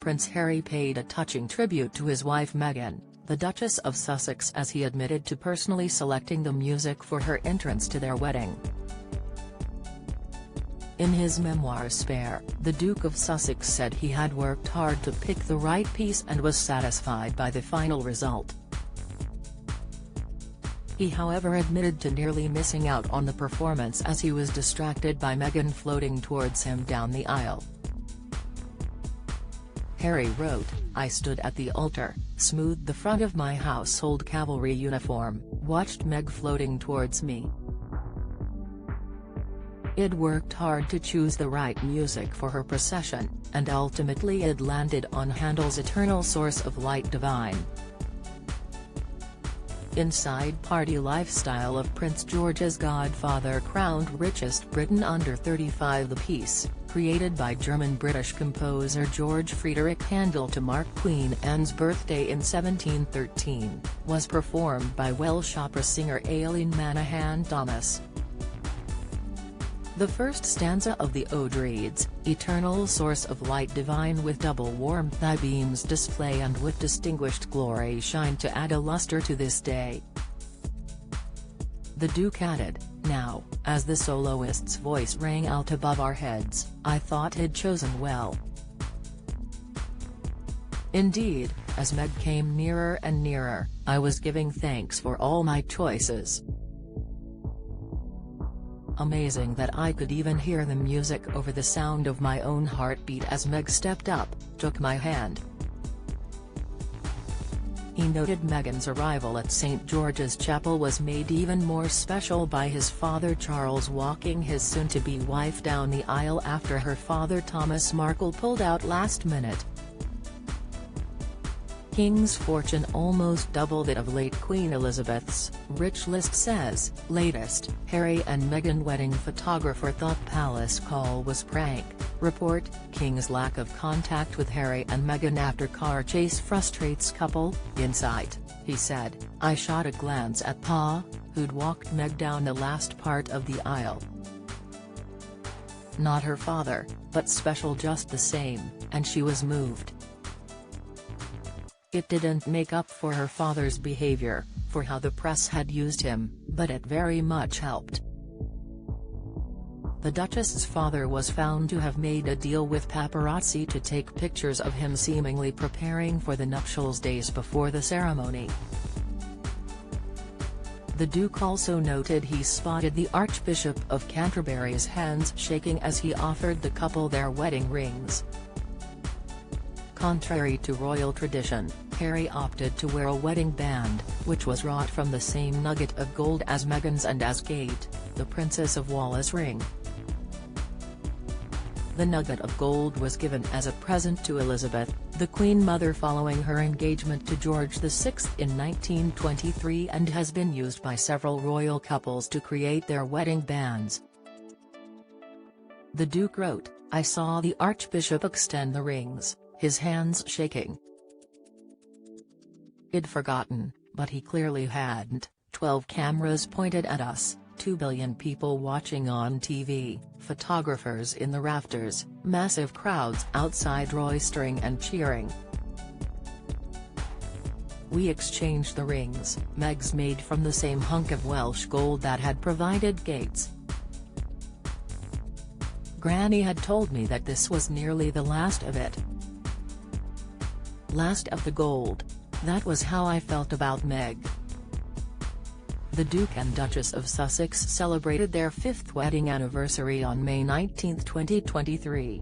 Prince Harry paid a touching tribute to his wife Meghan, the Duchess of Sussex, as he admitted to personally selecting the music for her entrance to their wedding. In his memoir Spare, the Duke of Sussex said he had worked hard to pick the right piece and was satisfied by the final result. He however admitted to nearly missing out on the performance as he was distracted by Meghan floating towards him down the aisle. Harry wrote, "I stood at the altar, smoothed the front of my household cavalry uniform, watched Meg floating towards me. I'd worked hard to choose the right music for her procession, and ultimately it landed on Handel's Eternal Source of Light Divine." Inside Party Lifestyle of Prince George's Godfather crowned richest Briton under 35. The piece, created by German-British composer George Friedrich Handel to mark Queen Anne's birthday in 1713, was performed by Welsh opera singer Aileen Manahan Thomas. The first stanza of the ode reads, "Eternal source of light divine, with double warmth thy beams display and with distinguished glory shine to add a luster to this day." The Duke added, "Now, as the soloist's voice rang out above our heads, I thought I'd chosen well." Indeed, as Meg came nearer and nearer, I was giving thanks for all my choices. Amazing that I could even hear the music over the sound of my own heartbeat as Meg stepped up, took my hand. He noted Meghan's arrival at St George's Chapel was made even more special by his father Charles walking his soon-to-be wife down the aisle after her father Thomas Markle pulled out last minute. King's fortune almost double that of late Queen Elizabeth's, Rich List says. Latest, Harry and Meghan wedding photographer thought palace call was prank. Report, King's lack of contact with Harry and Meghan after car chase frustrates couple. Insight, he said, "I shot a glance at Pa, who'd walked Meg down the last part of the aisle. Not her father, but special just the same, and she was moved. It didn't make up for her father's behavior, for how the press had used him, but it very much helped." The Duchess's father was found to have made a deal with paparazzi to take pictures of him seemingly preparing for the nuptials days before the ceremony. The Duke also noted he spotted the Archbishop of Canterbury's hands shaking as he offered the couple their wedding rings. Contrary to royal tradition, Harry opted to wear a wedding band, which was wrought from the same nugget of gold as Meghan's and as Kate, the Princess of Wales' ring. The nugget of gold was given as a present to Elizabeth, the Queen Mother, following her engagement to George VI in 1923, and has been used by several royal couples to create their wedding bands. The Duke wrote, "I saw the Archbishop extend the rings, his hands shaking. I'd forgotten, but he clearly hadn't. 12 cameras pointed at us, 2 billion people watching on TV, photographers in the rafters, massive crowds outside roistering and cheering. We exchanged the rings, Meg's made from the same hunk of Welsh gold that had provided Gates. Granny had told me that this was nearly the last of it. Last of the gold. That was how I felt about Meg." The Duke and Duchess of Sussex celebrated their 5th wedding anniversary on May 19, 2023.